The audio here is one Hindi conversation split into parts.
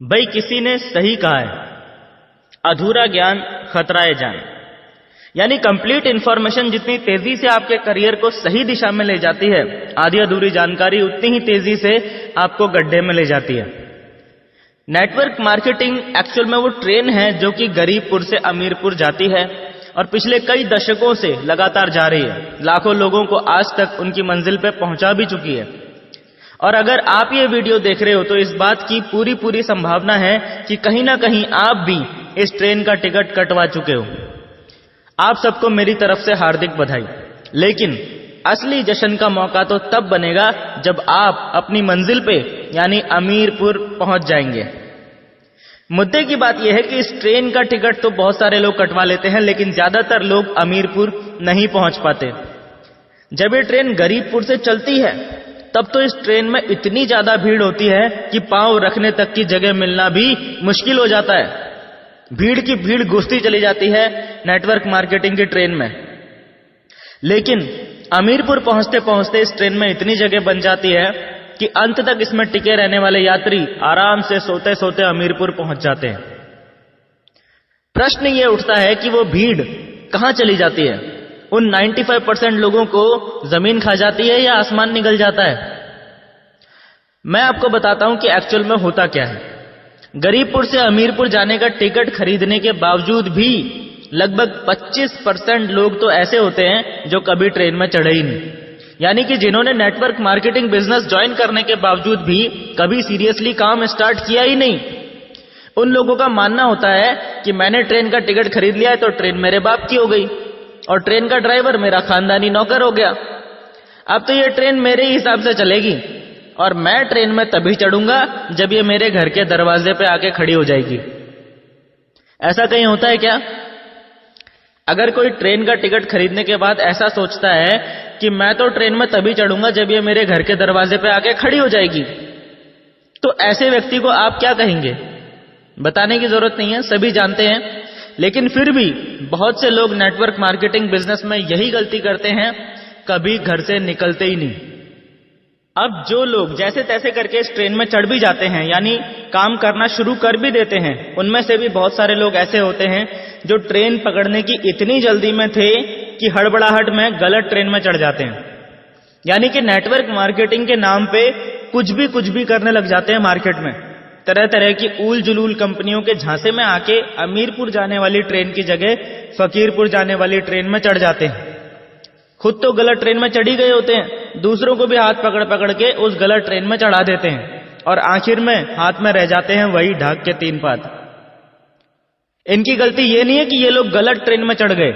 भाई किसी ने सही कहा है, अधूरा ज्ञान खतराए जान। यानी कंप्लीट इंफॉर्मेशन जितनी तेजी से आपके करियर को सही दिशा में ले जाती है, आधी अधूरी जानकारी उतनी ही तेजी से आपको गड्ढे में ले जाती है। नेटवर्क मार्केटिंग एक्चुअल में वो ट्रेन है जो कि गरीबपुर से अमीरपुर जाती है और पिछले कई दशकों से लगातार जा रही है। लाखों लोगों को आज तक उनकी मंजिल पे पहुंचा भी चुकी है। और अगर आप ये वीडियो देख रहे हो तो इस बात की पूरी संभावना है कि कहीं ना कहीं आप भी इस ट्रेन का टिकट कटवा चुके हो। आप सबको मेरी तरफ से हार्दिक बधाई। लेकिन असली जश्न का मौका तो तब बनेगा जब आप अपनी मंजिल पे यानी अमीरपुर पहुंच जाएंगे। मुद्दे की बात यह है कि इस ट्रेन का टिकट तो बहुत सारे लोग कटवा लेते हैं, लेकिन ज्यादातर लोग अमीरपुर नहीं पहुंच पाते। जब ये ट्रेन गरीबपुर से चलती है तब तो इस ट्रेन में इतनी ज्यादा भीड़ होती है कि पांव रखने तक की जगह मिलना भी मुश्किल हो जाता है। भीड़ की भीड़ घुसती चली जाती है नेटवर्क मार्केटिंग की ट्रेन में। लेकिन अमीरपुर पहुंचते पहुंचते इस ट्रेन में इतनी जगह बन जाती है कि अंत तक इसमें टिके रहने वाले यात्री आराम से सोते सोते अमीरपुर पहुंच जाते हैं। प्रश्न ये उठता है कि वो भीड़ कहां चली जाती है? उन 95% लोगों को जमीन खा जाती है या आसमान निगल जाता है? मैं आपको बताता हूं कि एक्चुअल में होता क्या है। गरीबपुर से अमीरपुर जाने का टिकट खरीदने के बावजूद भी लगभग 25% लोग तो ऐसे होते हैं जो कभी ट्रेन में चढ़े ही नहीं। यानी कि जिन्होंने नेटवर्क मार्केटिंग बिजनेस ज्वाइन करने के बावजूद भी कभी सीरियसली काम स्टार्ट किया ही नहीं। उन लोगों का मानना होता है कि मैंने ट्रेन का टिकट खरीद लिया है तो ट्रेन मेरे बाप की हो गई और ट्रेन का ड्राइवर मेरा खानदानी नौकर हो गया। अब तो ये ट्रेन मेरे ही हिसाब से चलेगी और मैं ट्रेन में तभी चढ़ूंगा जब ये मेरे घर के दरवाजे पे आके खड़ी हो जाएगी। ऐसा कहीं होता है क्या? अगर कोई ट्रेन का टिकट खरीदने के बाद ऐसा सोचता है कि मैं तो ट्रेन में तभी चढ़ूंगा जब ये मेरे घर के दरवाजे पे आके खड़ी हो जाएगी, तो ऐसे व्यक्ति को आप क्या कहेंगे? बताने की जरूरत नहीं है, सभी जानते हैं। लेकिन फिर भी बहुत से लोग नेटवर्क मार्केटिंग बिजनेस में यही गलती करते हैं, कभी घर से निकलते ही नहीं। अब जो लोग जैसे तैसे करके इस ट्रेन में चढ़ भी जाते हैं, यानी काम करना शुरू कर भी देते हैं, उनमें से भी बहुत सारे लोग ऐसे होते हैं जो ट्रेन पकड़ने की इतनी जल्दी में थे कि हड़बड़ाहट में गलत ट्रेन में चढ़ जाते हैं। यानी कि नेटवर्क मार्केटिंग के नाम पे कुछ भी करने लग जाते हैं मार्केट में। तरह तरह की ऊल जुलूल कंपनियों के झांसे में आके अमीरपुर जाने वाली ट्रेन की जगह फकीरपुर जाने वाली ट्रेन में चढ़ जाते हैं। खुद तो गलत ट्रेन में चढ़ी गए होते हैं, दूसरों को भी हाथ पकड़ के उस गलत ट्रेन में चढ़ा देते हैं और आखिर में हाथ में रह जाते हैं वही ढाक के 3 पात। इनकी गलती ये नहीं है कि ये लोग गलत ट्रेन में चढ़ गए,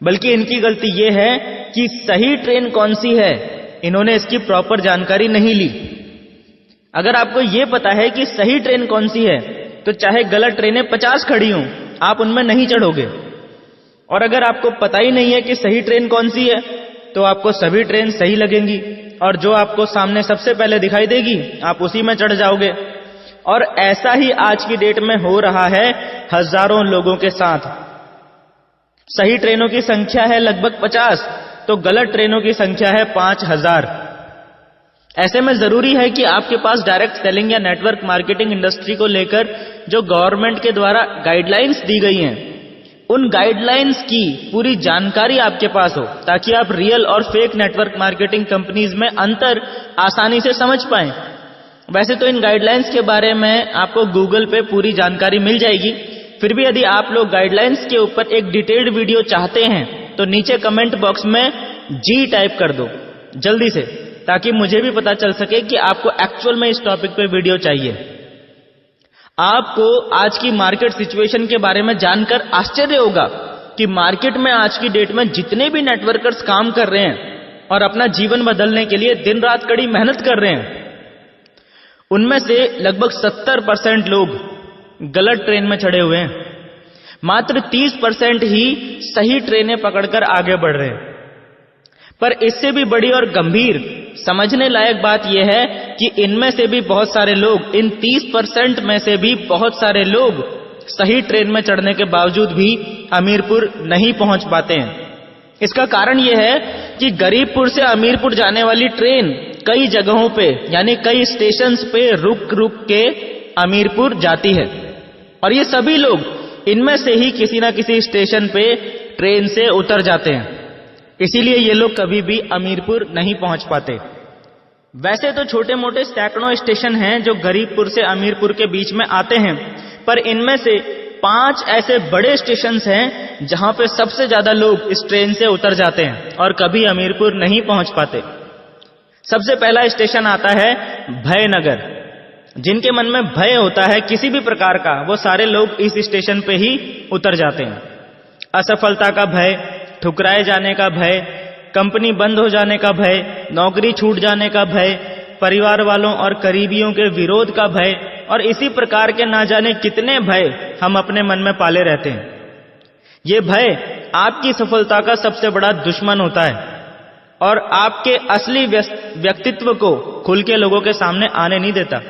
बल्कि इनकी गलती ये है कि सही ट्रेन कौन सी है इन्होंने इसकी प्रॉपर जानकारी नहीं ली। अगर आपको ये पता है कि सही ट्रेन कौन सी है तो चाहे गलत ट्रेनें 50 खड़ी हों, आप उनमें नहीं चढ़ोगे। और अगर आपको पता ही नहीं है कि सही ट्रेन कौन सी है तो आपको सभी ट्रेन सही लगेंगी और जो आपको सामने सबसे पहले दिखाई देगी आप उसी में चढ़ जाओगे। और ऐसा ही आज की डेट में हो रहा है हजारों लोगों के साथ। सही ट्रेनों की संख्या है लगभग 50 तो गलत ट्रेनों की संख्या है 5000। ऐसे में जरूरी है कि आपके पास डायरेक्ट सेलिंग या नेटवर्क मार्केटिंग इंडस्ट्री को लेकर जो गवर्नमेंट के द्वारा गाइडलाइंस दी गई हैं, उन गाइडलाइंस की पूरी जानकारी आपके पास हो ताकि आप रियल और फेक नेटवर्क मार्केटिंग कंपनीज में अंतर आसानी से समझ पाएं। वैसे तो इन गाइडलाइंस के बारे में आपको गूगल पे पूरी जानकारी मिल जाएगी, फिर भी यदि आप लोग गाइडलाइंस के ऊपर एक डिटेल्ड वीडियो चाहते हैं तो नीचे कमेंट बॉक्स में जी टाइप कर दो जल्दी से, ताकि मुझे भी पता चल सके कि आपको एक्चुअल में इस टॉपिक पे वीडियो चाहिए। आपको आज की मार्केट सिचुएशन के बारे में जानकर आश्चर्य होगा कि मार्केट में आज की डेट में जितने भी नेटवर्कर्स काम कर रहे हैं और अपना जीवन बदलने के लिए दिन रात कड़ी मेहनत कर रहे हैं, उनमें से लगभग 70% लोग गलत ट्रेन में चढ़े हुए हैं। मात्र 30% ही सही ट्रेनें पकड़कर आगे बढ़ रहे हैं। पर इससे भी बड़ी और गंभीर समझने लायक बात यह है कि इनमें से भी बहुत सारे लोग, इन 30% में से भी बहुत सारे लोग सही ट्रेन में चढ़ने के बावजूद भी अमीरपुर नहीं पहुंच पाते हैं। इसका कारण यह है कि गरीबपुर से अमीरपुर जाने वाली ट्रेन कई जगहों पे यानी कई स्टेशंस पे रुक के अमीरपुर जाती है। और ये सभी लोग इनमें से ही किसी ना किसी स्टेशन पे ट्रेन से उतर जाते हैं, इसीलिए ये लोग कभी भी अमीरपुर नहीं पहुंच पाते। वैसे तो छोटे मोटे सैकड़ों स्टेशन हैं जो गरीबपुर से अमीरपुर के बीच में आते हैं, पर इनमें से 5 ऐसे बड़े स्टेशन हैं जहां पे सबसे ज्यादा लोग इस ट्रेन से उतर जाते हैं और कभी अमीरपुर नहीं पहुंच पाते। सबसे पहला स्टेशन आता है भयनगर। जिनके मन में भय होता है किसी भी प्रकार का, वो सारे लोग इस स्टेशन पे ही उतर जाते हैं। असफलता का भय, ठुकराए जाने का भय, कंपनी बंद हो जाने का भय, नौकरी छूट जाने का भय, परिवार वालों और करीबियों के विरोध का भय, और इसी प्रकार के ना जाने कितने भय हम अपने मन में पाले रहते हैं। ये भय आपकी सफलता का सबसे बड़ा दुश्मन होता है और आपके असली व्यक्तित्व को खुल के लोगों के सामने आने नहीं देता।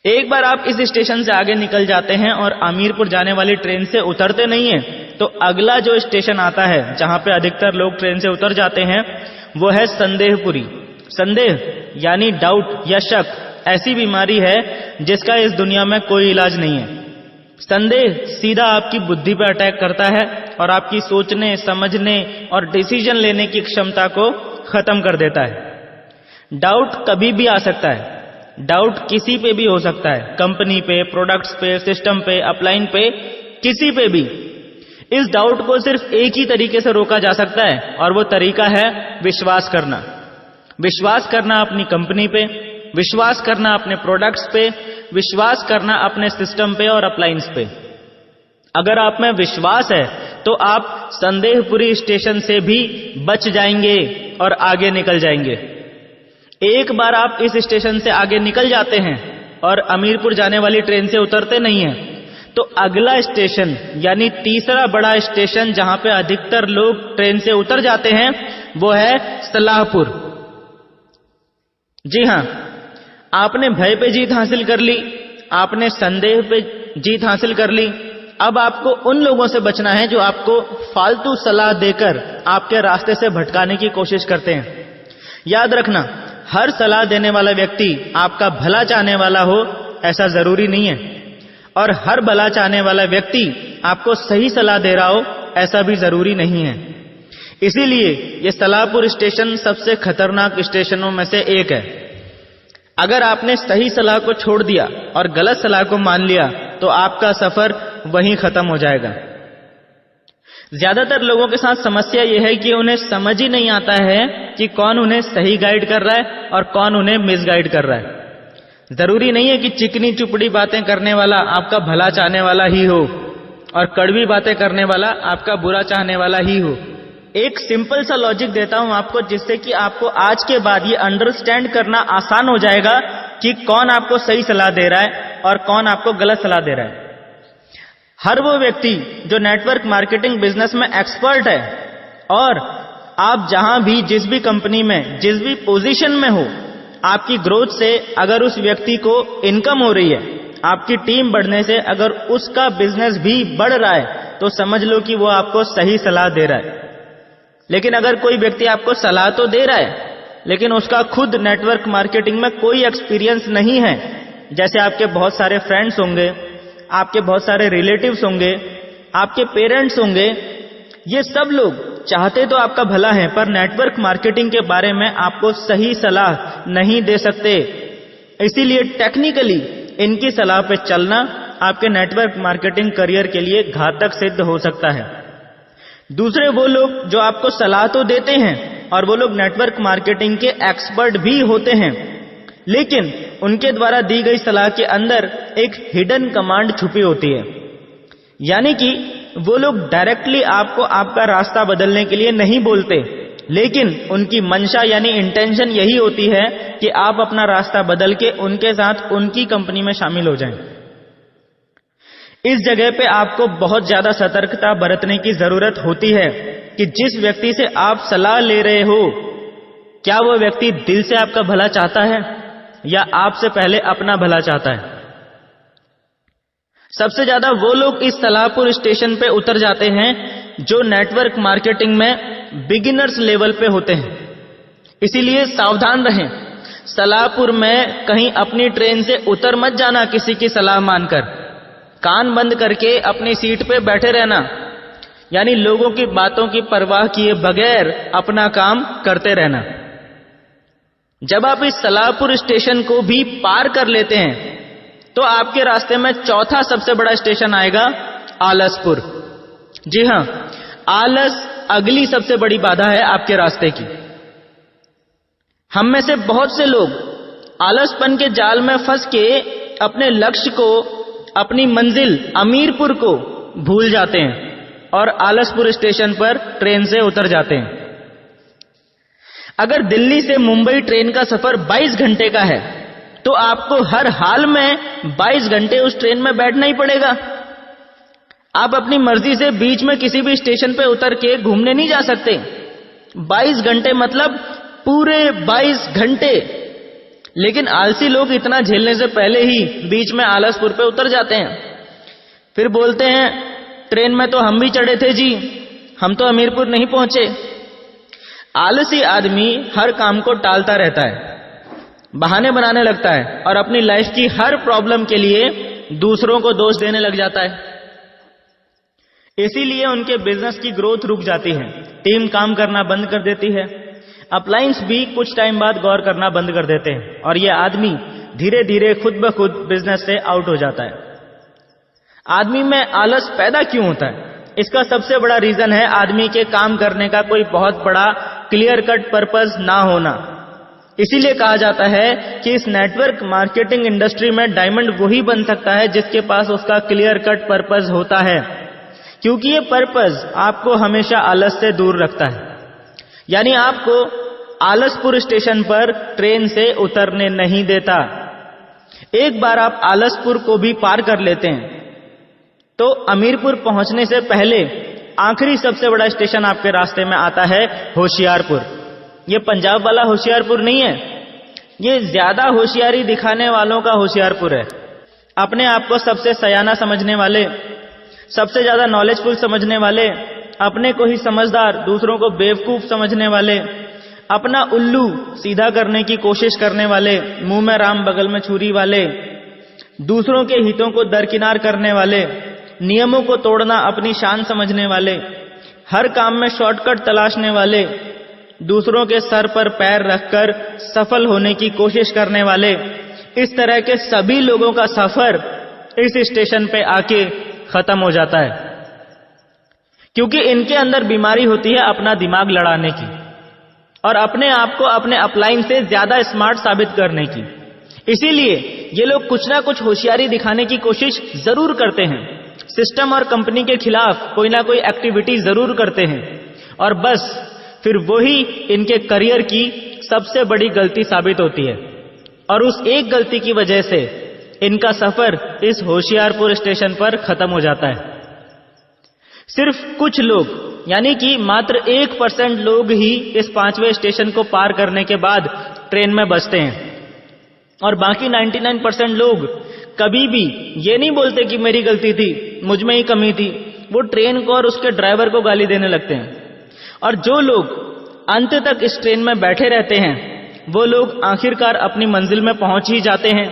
एक बार आप इस स्टेशन से आगे निकल जाते हैं और अमीरपुर जाने वाली ट्रेन से उतरते नहीं हैं, तो अगला जो स्टेशन आता है जहां पे अधिकतर लोग ट्रेन से उतर जाते हैं वो है संदेहपुरी। संदेह यानी डाउट या शक ऐसी बीमारी है जिसका इस दुनिया में कोई इलाज नहीं है। संदेह सीधा आपकी बुद्धि पर अटैक करता है और आपकी सोचने, समझने और डिसीजन लेने की क्षमता को खत्म कर देता है। डाउट कभी भी आ सकता है, डाउट किसी पे भी हो सकता है, कंपनी पे, प्रोडक्ट्स पे, सिस्टम पे, अपलाइन पे, किसी पे भी। इस डाउट को सिर्फ एक ही तरीके से रोका जा सकता है और वो तरीका है विश्वास करना। विश्वास करना अपनी कंपनी पे, विश्वास करना अपने प्रोडक्ट्स पे, विश्वास करना अपने सिस्टम पे और अपलाइंस पे। अगर आप में विश्वास है तो आप संदेहपुरी स्टेशन से भी बच जाएंगे और आगे निकल जाएंगे। एक बार आप इस स्टेशन से आगे निकल जाते हैं और अमीरपुर जाने वाली ट्रेन से उतरते नहीं हैं, तो अगला स्टेशन यानी तीसरा बड़ा स्टेशन जहां पे अधिकतर लोग ट्रेन से उतर जाते हैं वो है सलाहपुर। जी हां, आपने भय पे जीत हासिल कर ली, आपने संदेह पे जीत हासिल कर ली। अब आपको उन लोगों से बचना है जो आपको फालतू सलाह देकर आपके रास्ते से भटकाने की कोशिश करते हैं। याद रखना, हर सलाह देने वाला व्यक्ति आपका भला चाहने वाला हो ऐसा जरूरी नहीं है, और हर भला चाहने वाला व्यक्ति आपको सही सलाह दे रहा हो ऐसा भी जरूरी नहीं है। इसीलिए ये सलाहपुर स्टेशन सबसे खतरनाक स्टेशनों में से एक है। अगर आपने सही सलाह को छोड़ दिया और गलत सलाह को मान लिया तो आपका सफर वहीं खत्म हो जाएगा। ज्यादातर लोगों के साथ समस्या यह है कि उन्हें समझ ही नहीं आता है कि कौन उन्हें सही गाइड कर रहा है और कौन उन्हें मिसगाइड कर रहा है। जरूरी नहीं है कि चिकनी चुपड़ी बातें करने वाला आपका भला चाहने वाला ही हो और कड़वी बातें करने वाला आपका बुरा चाहने वाला ही हो। एक सिंपल सा लॉजिक देता हूं आपको, जिससे कि आपको आज के बाद ये अंडरस्टैंड करना आसान हो जाएगा कि कौन आपको सही सलाह दे रहा है और कौन आपको गलत सलाह दे रहा है। हर वो व्यक्ति जो नेटवर्क मार्केटिंग बिजनेस में एक्सपर्ट है, और आप जहां भी, जिस भी कंपनी में, जिस भी पोजीशन में हो, आपकी ग्रोथ से अगर उस व्यक्ति को इनकम हो रही है, आपकी टीम बढ़ने से अगर उसका बिजनेस भी बढ़ रहा है, तो समझ लो कि वो आपको सही सलाह दे रहा है। लेकिन अगर कोई व्यक्ति आपको सलाह तो दे रहा है लेकिन उसका खुद नेटवर्क मार्केटिंग में कोई एक्सपीरियंस नहीं है, जैसे आपके बहुत सारे फ्रेंड्स होंगे, आपके बहुत सारे रिलेटिव्स होंगे, आपके पेरेंट्स होंगे, ये सब लोग चाहते तो आपका भला है पर नेटवर्क मार्केटिंग के बारे में आपको सही सलाह नहीं दे सकते। इसीलिए टेक्निकली इनकी सलाह पे चलना आपके नेटवर्क मार्केटिंग करियर के लिए घातक सिद्ध हो सकता है। दूसरे वो लोग जो आपको सलाह तो देते हैं और वो लोग नेटवर्क मार्केटिंग के एक्सपर्ट भी होते हैं, लेकिन उनके द्वारा दी गई सलाह के अंदर एक हिडन कमांड छुपी होती है। यानी कि वो लोग डायरेक्टली आपको आपका रास्ता बदलने के लिए नहीं बोलते, लेकिन उनकी मंशा यानी इंटेंशन यही होती है कि आप अपना रास्ता बदल के उनके साथ उनकी कंपनी में शामिल हो जाएं। इस जगह पे आपको बहुत ज्यादा सतर्कता बरतने की जरूरत होती है कि जिस व्यक्ति से आप सलाह ले रहे हो, क्या वो व्यक्ति दिल से आपका भला चाहता है या आपसे पहले अपना भला चाहता है। सबसे ज्यादा वो लोग इस सलाहपुर स्टेशन पे उतर जाते हैं जो नेटवर्क मार्केटिंग में बिगिनर्स लेवल पे होते हैं। इसीलिए सावधान रहें। सलाहपुर में कहीं अपनी ट्रेन से उतर मत जाना किसी की सलाह मानकर, कान बंद करके अपनी सीट पे बैठे रहना, यानी लोगों की बातों की परवाह किए बगैर अपना काम करते रहना। जब आप इस सलाहपुर स्टेशन को भी पार कर लेते हैं तो आपके रास्ते में चौथा सबसे बड़ा स्टेशन आएगा आलसपुर। जी हां, आलस अगली सबसे बड़ी बाधा है आपके रास्ते की। हम में से बहुत से लोग आलसपन के जाल में फंस के अपने लक्ष्य को, अपनी मंजिल अमीरपुर को भूल जाते हैं और आलसपुर स्टेशन पर ट्रेन से उतर जाते हैं। अगर दिल्ली से मुंबई ट्रेन का सफर 22 घंटे का है तो आपको हर हाल में 22 घंटे उस ट्रेन में बैठना ही पड़ेगा। आप अपनी मर्जी से बीच में किसी भी स्टेशन पे उतर के घूमने नहीं जा सकते। 22 घंटे मतलब पूरे 22 घंटे। लेकिन आलसी लोग इतना झेलने से पहले ही बीच में आलसपुर पे उतर जाते हैं। फिर बोलते हैं ट्रेन में तो हम भी चढ़े थे जी, हम तो अमीरपुर नहीं पहुंचे। आलसी आदमी हर काम को टालता रहता है, बहाने बनाने लगता है और अपनी लाइफ की हर प्रॉब्लम के लिए दूसरों को दोष देने लग जाता है। इसीलिए उनके बिजनेस की ग्रोथ रुक जाती है, टीम काम करना बंद कर देती है, अपलायंस भी कुछ टाइम बाद गौर करना बंद कर देते हैं और यह आदमी धीरे धीरे खुद ब खुद बिजनेस से आउट हो जाता है। आदमी में आलस पैदा क्यों होता है? इसका सबसे बड़ा रीजन है आदमी के काम करने का कोई बहुत बड़ा क्लियर कट पर्पस ना होना। इसीलिए कहा जाता है कि इस नेटवर्क मार्केटिंग इंडस्ट्री में डायमंड वही बन सकता है जिसके पास उसका क्लियर कट पर्पस होता है, क्योंकि ये पर्पस आपको हमेशा आलस से दूर रखता है। यानी आपको आलसपुर स्टेशन पर ट्रेन से उतरने नहीं देता। एक बार आप आलसपुर को भी पार कर लेते हैं तो अमीरपुर पहुंचने से पहले आखिरी सबसे बड़ा स्टेशन आपके रास्ते में आता है होशियारपुर। ये पंजाब वाला होशियारपुर नहीं है, ये ज्यादा होशियारी दिखाने वालों का होशियारपुर है। अपने आप को सबसे सयाना समझने वाले, सबसे ज्यादा नॉलेजफुल समझने वाले, अपने को ही समझदार, दूसरों को बेवकूफ समझने वाले, अपना उल्लू सीधा करने की कोशिश करने वाले, मुंह में राम बगल में छुरी वाले, दूसरों के हितों को दरकिनार करने वाले, नियमों को तोड़ना अपनी शान समझने वाले, हर काम में शॉर्टकट तलाशने वाले, दूसरों के सर पर पैर रखकर सफल होने की कोशिश करने वाले, इस तरह के सभी लोगों का सफर इस स्टेशन पे आके खत्म हो जाता है, क्योंकि इनके अंदर बीमारी होती है अपना दिमाग लड़ाने की और अपने आप को अपने अपलाइन से ज्यादा स्मार्ट साबित करने की। इसीलिए ये लोग कुछ ना कुछ होशियारी दिखाने की कोशिश जरूर करते हैं, सिस्टम और कंपनी के खिलाफ कोई ना कोई एक्टिविटी जरूर करते हैं और बस फिर वही इनके करियर की सबसे बड़ी गलती साबित होती है और उस एक गलती की वजह से इनका सफर इस होशियारपुर स्टेशन पर खत्म हो जाता है। सिर्फ कुछ लोग यानी कि मात्र 1% लोग ही इस 5वें स्टेशन को पार करने के बाद ट्रेन में बचते हैं और बाकी 99% लोग कभी भी ये नहीं बोलते कि मेरी गलती थी, मुझ में ही कमी थी। वो ट्रेन को और उसके ड्राइवर को गाली देने लगते हैं और जो लोग अंत तक इस ट्रेन में बैठे रहते हैं वो लोग आखिरकार अपनी मंजिल में पहुंच ही जाते हैं,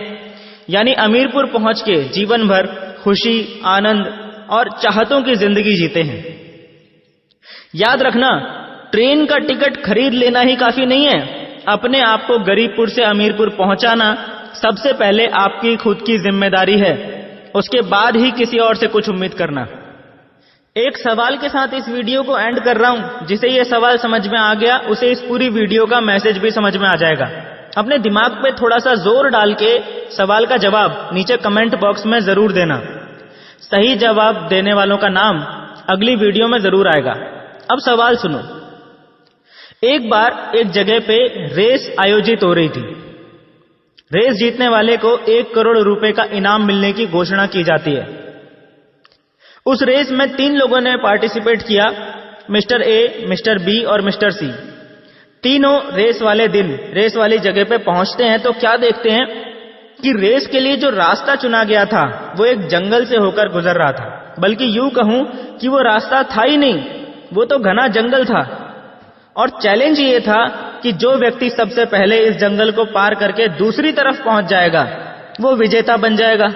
यानी अमीरपुर पहुंच के जीवन भर खुशी, आनंद और चाहतों की जिंदगी जीते हैं। याद रखना, ट्रेन का टिकट खरीद लेना ही काफी नहीं है। अपने आप को गरीबपुर से अमीरपुर पहुंचाना सबसे पहले आपकी खुद की जिम्मेदारी है, उसके बाद ही किसी और से कुछ उम्मीद करना। एक सवाल के साथ इस वीडियो को एंड कर रहा हूं। जिसे ये सवाल समझ में आ गया उसे इस पूरी वीडियो का मैसेज भी समझ में आ जाएगा। अपने दिमाग पे थोड़ा सा जोर डाल के सवाल का जवाब नीचे कमेंट बॉक्स में जरूर देना। सही जवाब देने वालों का नाम अगली वीडियो में जरूर आएगा। अब सवाल सुनो। एक बार एक जगह पे रेस आयोजित हो रही थी। रेस जीतने वाले को 1 करोड़ रुपए का इनाम मिलने की घोषणा की जाती है। उस रेस में 3 लोगों ने पार्टिसिपेट किया, मिस्टर ए, मिस्टर बी और मिस्टर सी। तीनों रेस वाले दिन रेस वाली जगह पे पहुंचते हैं तो क्या देखते हैं कि रेस के लिए जो रास्ता चुना गया था वो एक जंगल से होकर गुजर रहा था, बल्कि यूं कहूं कि वो रास्ता था ही नहीं, वो तो घना जंगल था। और चैलेंज ये था कि जो व्यक्ति सबसे पहले इस जंगल को पार करके दूसरी तरफ पहुंच जाएगा वो विजेता बन जाएगा।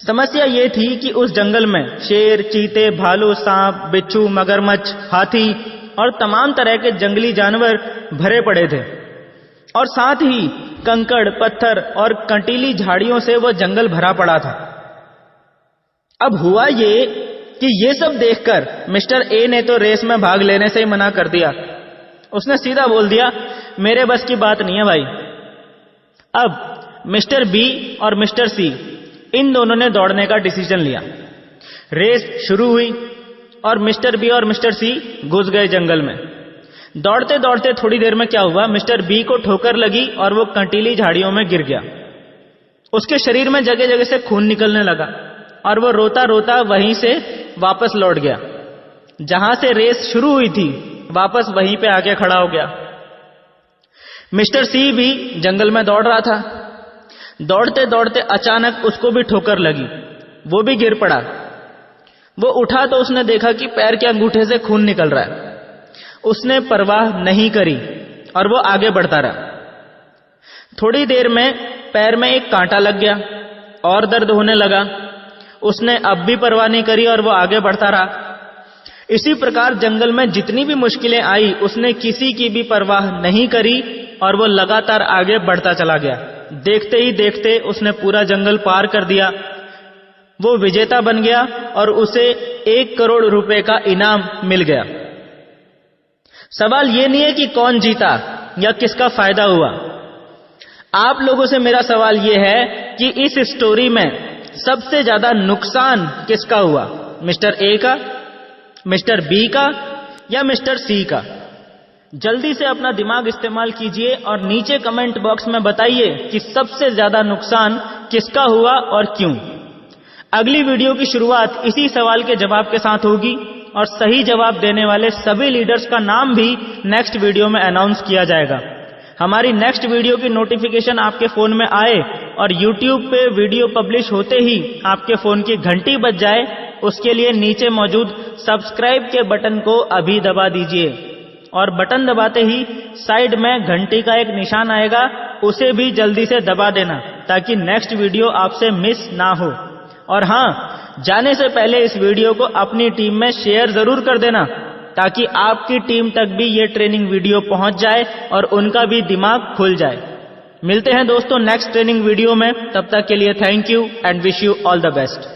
समस्या ये थी कि उस जंगल में शेर, चीते, भालू, सांप, बिच्छू, मगरमच्छ, हाथी और तमाम तरह के जंगली जानवर भरे पड़े थे और साथ ही कंकड़, पत्थर और कंटीली झाड़ियों से वो जंगल भरा पड़ा था। अब हुआ ये कि ये सब देखकर मिस्टर ए ने तो रेस में भाग लेने से ही मना कर दिया। उसने सीधा बोल दिया, मेरे बस की बात नहीं है भाई। अब मिस्टर बी और मिस्टर सी इन दोनों ने दौड़ने का डिसीजन लिया। रेस शुरू हुई और मिस्टर बी और मिस्टर सी घुस गए जंगल में। दौड़ते दौड़ते थोड़ी देर में क्या हुआ, मिस्टर बी को ठोकर लगी और वो कंटीली झाड़ियों में गिर गया। उसके शरीर में जगह जगह से खून निकलने लगा और वो रोता रोता वहीं से वापस लौट गया। जहां से रेस शुरू हुई थी वापस वहीं पे आके खड़ा हो गया। मिस्टर सी भी जंगल में दौड़ रहा था। दौड़ते दौड़ते अचानक उसको भी ठोकर लगी, वो भी गिर पड़ा। वो उठा तो उसने देखा कि पैर के अंगूठे से खून निकल रहा है। उसने परवाह नहीं करी और वो आगे बढ़ता रहा। थोड़ी देर में पैर में एक कांटा लग गया और दर्द होने लगा। उसने अब भी परवाह नहीं करी और वो आगे बढ़ता रहा। इसी प्रकार जंगल में जितनी भी मुश्किलें आई उसने किसी की भी परवाह नहीं करी और वो लगातार आगे बढ़ता चला गया। देखते ही देखते उसने पूरा जंगल पार कर दिया। वो विजेता बन गया और उसे 1 करोड़ रुपए का इनाम मिल गया। सवाल ये नहीं है कि कौन जीता या किसका फायदा हुआ। आप लोगों से मेरा सवाल ये है कि इस स्टोरी में सबसे ज्यादा नुकसान किसका हुआ, मिस्टर ए का, मिस्टर बी का या मिस्टर सी का? जल्दी से अपना दिमाग इस्तेमाल कीजिए और नीचे कमेंट बॉक्स में बताइए कि सबसे ज्यादा नुकसान किसका हुआ और क्यों। अगली वीडियो की शुरुआत इसी सवाल के जवाब के साथ होगी और सही जवाब देने वाले सभी लीडर्स का नाम भी नेक्स्ट वीडियो में अनाउंस किया जाएगा। हमारी नेक्स्ट वीडियो की नोटिफिकेशन आपके फोन में आए और YouTube पे वीडियो पब्लिश होते ही आपके फोन की घंटी बज जाए, उसके लिए नीचे मौजूद सब्सक्राइब के बटन को अभी दबा दीजिए और बटन दबाते ही साइड में घंटी का एक निशान आएगा, उसे भी जल्दी से दबा देना ताकि नेक्स्ट वीडियो आपसे मिस ना हो। और हाँ, जाने से पहले इस वीडियो को अपनी टीम में शेयर जरूर कर देना ताकि आपकी टीम तक भी ये ट्रेनिंग वीडियो पहुंच जाए और उनका भी दिमाग खुल जाए। मिलते हैं दोस्तों नेक्स्ट ट्रेनिंग वीडियो में, तब तक के लिए thank you and wish you all the best.